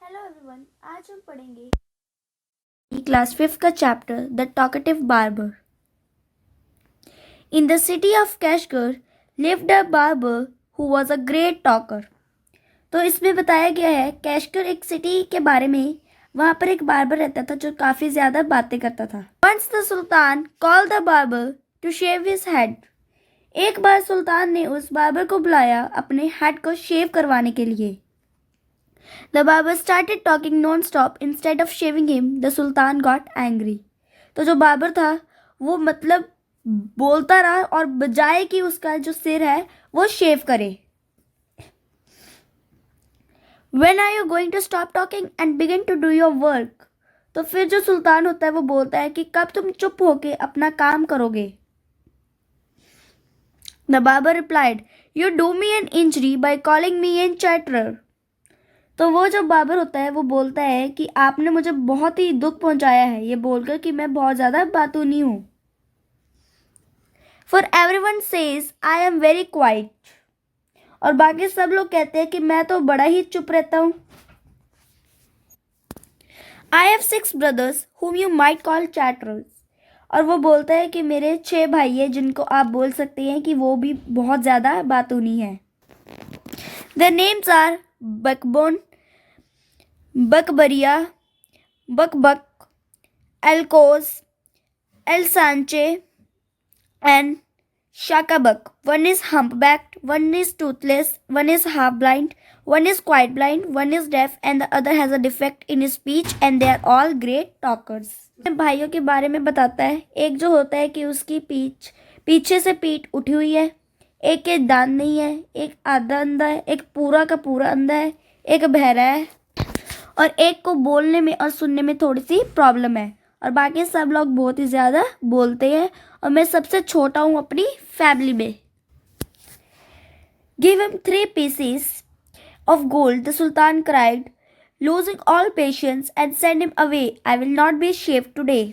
Hello everyone, आज हम पढ़ेंगे क्लास 5 का chapter the talkative barber. In the city of Kashgar lived a barber who was a great talker. तो इसमें बताया गया है कैशगर एक सिटी के बारे में। वहाँ पर एक बार्बर रहता था जो काफ़ी ज़्यादा बातें करता था। Once the sultan call the barber to shave his head. एक बार सुल्तान ने उस बार्बर को बुलाया अपने हेड को शेव करवाने के लिए। The barber started talking non-stop. Instead of shaving him, the Sultan got angry. तो जो बार्बर था वो मतलब बोलता रहा और बजाय कि उसका जो सिर है वो शेव करे। When are you going to stop talking and begin to do your work? तो फिर जो सुल्तान होता है वो बोलता है कि कब तुम चुप होके अपना काम करोगे। The barber replied, "You do me an injury by calling me a chatterer." तो वो जो बाबर होता है वो बोलता है कि आपने मुझे बहुत ही दुख पहुंचाया है ये बोलकर कि मैं बहुत ज़्यादा बातूनी हूँ। For everyone says I am very quite. और बाकी सब लोग कहते हैं कि मैं तो बड़ा ही चुप रहता हूँ। I have 6 brothers whom you might call chatterers। और वो बोलता है कि मेरे 6 भाई हैं जिनको आप बोल सकते हैं कि वो भी बहुत ज़्यादा बातूनी है। Their names are बकबोन, बकबरिया, बकबक, एलकोस, एल सांचे and Shakabak. One is humpbacked, one is toothless, one is half blind, one is quite blind, one is deaf, and the other has a defect in his speech, and they are all great talkers. भाइयों के बारे में बताता है। एक जो होता है कि उसकी पीछे से पीठ उठी हुई है, एक के दांत नहीं है, एक आधा अंधा है, एक पूरा का पूरा अंधा है, एक बहरा है और एक को बोलने में और सुनने में थोड़ी सी प्रॉब्लम है और बाकी सब लोग बहुत ही ज़्यादा बोलते हैं और मैं सबसे छोटा हूँ अपनी फैमिली में। Give him 3 pieces of gold, the Sultan cried, losing all patience, and send him away. I will not be shaved today.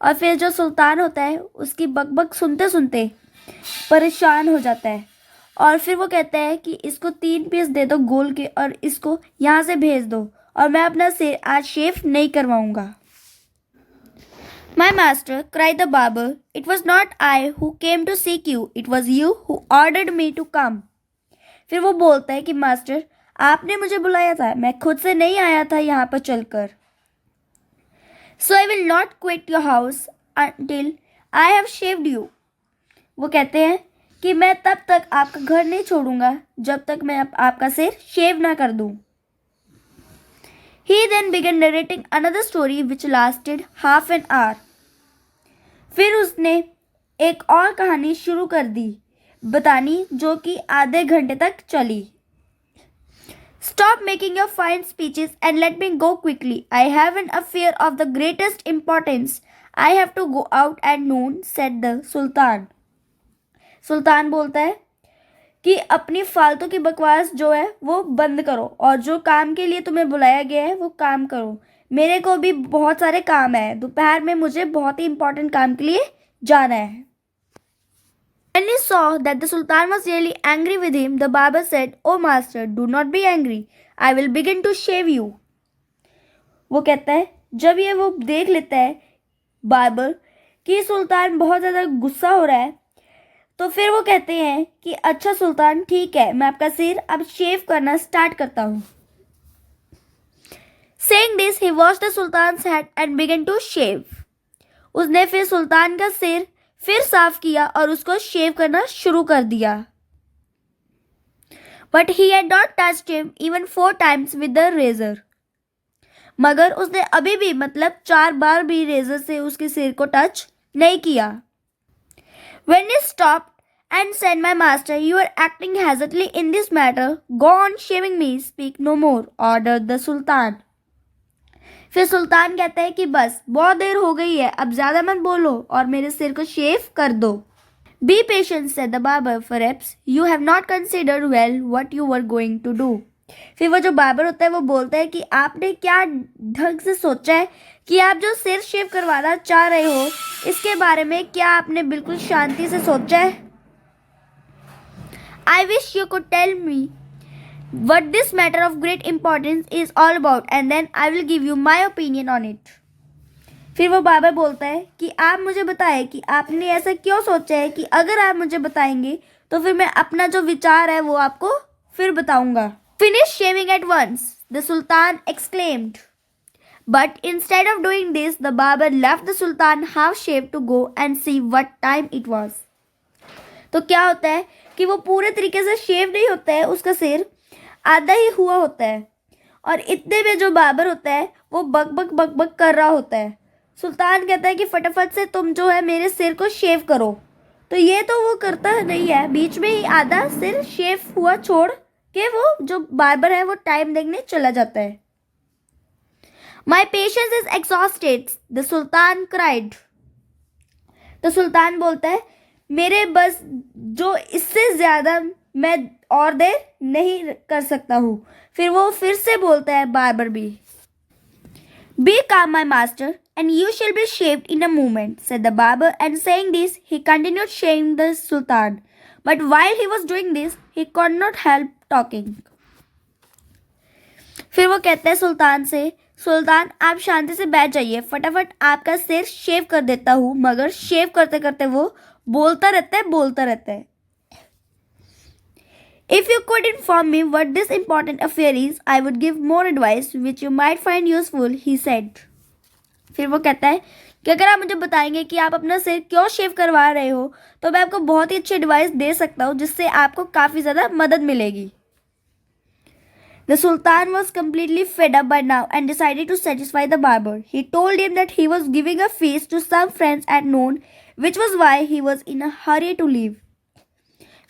और फिर जो सुल्तान होता है उसकी बकबक सुनते सुनते परेशान हो जाता है और फिर वो कहता है कि इसको 3 पीस दे दो गोल्ड के और इसको यहाँ से भेज दो और मैं अपना सिर आज शेव नहीं करवाऊंगा। My master, cried the barber, it was not I who came to seek you, it was you who ordered me to come. फिर वो बोलता है कि मास्टर आपने मुझे बुलाया था, मैं खुद से नहीं आया था यहाँ पर चलकर। So I will not quit your house until I have shaved you. वो कहते हैं कि मैं तब तक आपका घर नहीं छोड़ूंगा जब तक मैं आपका सिर शेव ना कर दूं। He then began narrating another story which lasted half an hour. फिर उसने एक और कहानी शुरू कर दी बतानी जो कि आधे घंटे तक चली। Stop making your fine speeches and let me go quickly. I have an affair of the greatest importance. I have to go out at noon, said the Sultan. सुल्तान बोलता है कि अपनी फालतू की बकवास जो है वो बंद करो और जो काम के लिए तुम्हें बुलाया गया है वो काम करो। मेरे को भी बहुत सारे काम है, दोपहर में मुझे बहुत ही इंपॉर्टेंट काम के लिए जाना है। When he saw that the Sultan was really angry with him, the barber said, "Oh master, do not be angry. I will begin to shave you." वो कहता है जब ये वो देख लेता है बार्बर कि सुल्तान बहुत ज़्यादा गुस्सा हो रहा है तो फिर वो कहते हैं कि अच्छा सुल्तान ठीक है, मैं आपका सिर अब शेव करना स्टार्ट करता हूँ। Saying this, he washed the Sultan's head and began to shave. उसने फिर सुल्तान का सिर फिर साफ किया और उसको शेव करना शुरू कर दिया। But he had not touched him even 4 times with the razor. मगर उसने अभी भी मतलब 4 बार भी रेजर से उसके सिर को टच नहीं किया। When he stopped and said, "My master, you are acting hazardly in this matter. Go on shaving me. Speak no more," ordered the Sultan. फिर सुल्तान कहता है कि बस बहुत देर हो गई है, अब ज़्यादा मत बोलो और मेरे सिर को शेव कर दो। Be patient, said the barber. Perhaps you have not considered well what you were going to do. फिर वो जो बार्बर होता है वो बोलता है कि आपने क्या ढंग से सोचा है कि आप जो सिर शेव करवाना चाह रहे हो इसके बारे में क्या आपने बिल्कुल शांति से सोचा है। I wish you could tell me what this matter of great importance is all about, and then I will give you my opinion on it. फिर वो बाबर बोलता है कि आप मुझे बताएं कि आपने ऐसा क्यों सोचा है कि अगर आप मुझे बताएंगे तो फिर मैं अपना जो विचार है वो आपको फिर बताऊंगा. Finish shaving at once, the Sultan exclaimed. But instead of doing this, the barber left the Sultan half shaved to go and see what time it was. तो क्या होता है कि वो पूरे तरीके से शेव नहीं होता है, उसका सिर आधा ही हुआ होता है और इतने में जो बाबर होता है वो बक बक बक बक कर रहा होता है. सुल्तान कहता है कि फटाफट से तुम जो है मेरे सिर को शेव करो. तो ये तो वो करता नहीं है, बीच में ही आधा सिर शेव हुआ छोड़ के वो जो बार्बर है वो टाइम देखने चला जाता है. My patience is exhausted, the Sultan cried. तो सुल्तान बोलता है मेरे बस जो इससे ज़्यादा मैं और देर नहीं कर सकता हूँ. फिर वो फिर से बोलता है बार्बर भी. Be calm, my master, and you shall be shaved in a moment, said the barber, and saying this, he continued shaving the Sultan. But while he was doing this, he could not help talking. फिर वो कहते हैं सुल्तान से, सुल्तान आप शांति से बैठ जाइए, फटाफट आपका सिर शेव कर देता हूँ. मगर शेव करते करते वो बोलता रहता है. If you could inform me what this important affair is, I would give more advice which you might find useful, he said. फिर वो कहता है कि अगर आप मुझे बताएंगे कि आप अपना सिर क्यों शेव करवा रहे हो तो मैं आपको बहुत ही अच्छी एडवाइस दे सकता हूँ जिससे आपको काफ़ी ज़्यादा मदद मिलेगी. The Sultan was completely fed up by now and decided to satisfy the barber. He told him that he was giving a feast to some friends at noon, which was why he was in a hurry to leave.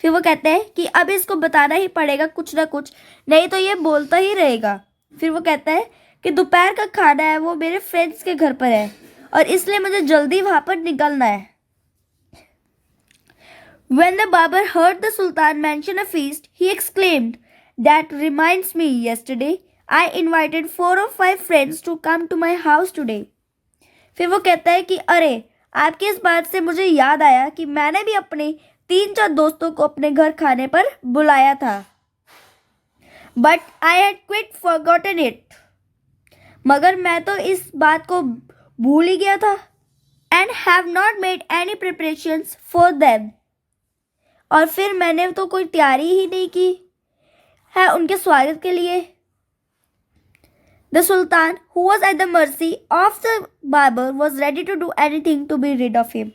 फिर वो कहते हैं कि अब इसको बताना ही पड़ेगा कुछ ना कुछ, नहीं तो ये बोलता ही रहेगा. फिर वो कहता है कि दोपहर का खाना है वो मेरे फ्रेंड्स के घर पर है और इसलिए मुझे जल्दी वहाँ पर निकलना है. When the barber heard the Sultan mention a feast, he exclaimed, "That reminds me, yesterday I invited 4 or 5 friends to come to my house today." फिर वो कहता है कि अरे आपकी इस बात से मुझे याद आया कि मैंने भी अपने 3-4 दोस्तों को अपने घर खाने पर बुलाया था. But I had quite forgotten it. मगर मैं तो इस बात को भूल ही गया था. And have not made any preparations for them. और फिर मैंने तो कोई तैयारी ही नहीं की है उनके स्वागत के लिए. The Sultan, who was at the mercy of the barber, was ready to do anything to be rid of him.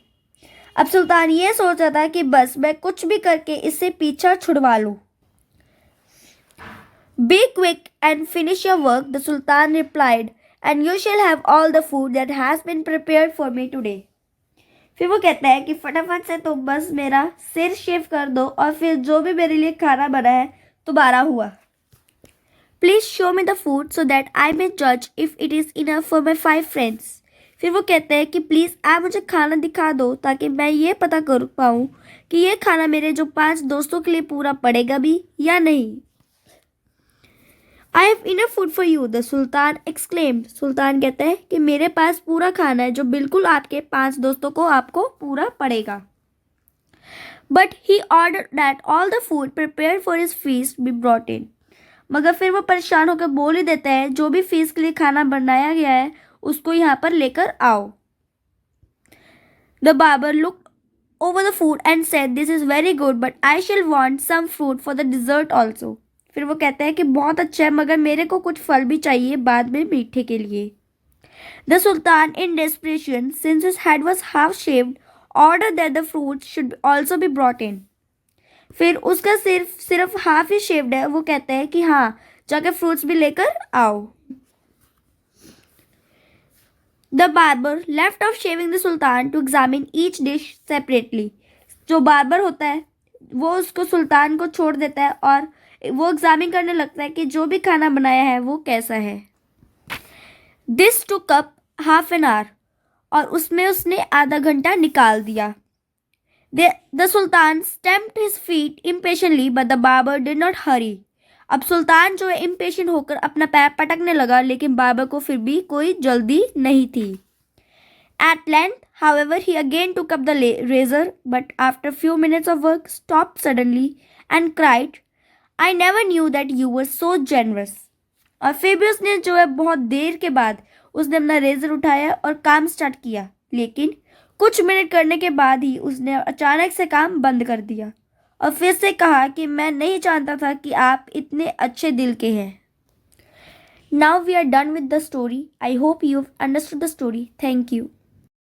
अब सुल्तान ये सोच रहा था कि बस मैं कुछ भी करके इससे पीछा छुड़वा लूँ. Be quick and finish your work, the Sultan replied, and you shall have all the food that has been prepared for me today. फिर वो कहता है कि फटाफट से तुम बस मेरा सिर शेव कर दो और फिर जो भी मेरे लिए खाना बना है दोबारा हुआ. Please show me the food so that I may judge if it is enough for my 5 friends. फिर वो कहते हैं कि प्लीज़ आप मुझे खाना दिखा दो ताकि मैं ये पता कर पाऊँ कि ये खाना मेरे जो 5 दोस्तों के लिए पूरा पड़ेगा भी या नहीं. I have enough food for you, the Sultan exclaimed. सुल्तान कहते हैं कि मेरे पास पूरा खाना है जो बिल्कुल आपके 5 दोस्तों को आपको पूरा पड़ेगा. But he ordered that all the food prepared for his feast be brought in. मगर फिर वो परेशान होकर बोल ही देता है जो भी फीस के लिए खाना बनाया गया है उसको यहाँ पर लेकर आओ. The barber looked over the food and said, "This is very good, but I shall want some fruit for the dessert also." फिर वो कहता है कि बहुत अच्छा है मगर मेरे को कुछ फल भी चाहिए बाद में मीठे के लिए. The Sultan, in desperation, since his head was half shaved, ordered that the fruits should also be brought in. फिर उसका सिर्फ हाफ ही शेव्ड है, वो कहता है कि हाँ जाकर फ्रूट्स भी लेकर आओ. The barber left off shaving the Sultan to examine each dish separately. जो बार्बर होता है वो उसको सुल्तान को छोड़ देता है और वो एग्जामिन करने लगता है कि जो भी खाना बनाया है वो कैसा है. This took up half an hour और उसमें उसने आधा घंटा निकाल दिया. The Sultan stamped his feet impatiently, but the barber did not hurry. अब सुल्तान जो है इम्पेशेंट होकर अपना पैर पटकने लगा लेकिन बाबर को फिर भी कोई जल्दी नहीं थी. At length, however, he again took up the razor, but after a few minutes of work, stopped suddenly and cried, I never knew that you were so generous. और फेबियस ने जो है बहुत देर के बाद उसने अपना रेजर उठाया और काम स्टार्ट किया, लेकिन कुछ मिनट करने के बाद ही उसने अचानक से काम बंद कर दिया और फिर से कहा कि मैं नहीं जानता था कि आप इतने अच्छे दिल के हैं। Now we are done with the story. I hope you've understood the story. Thank you.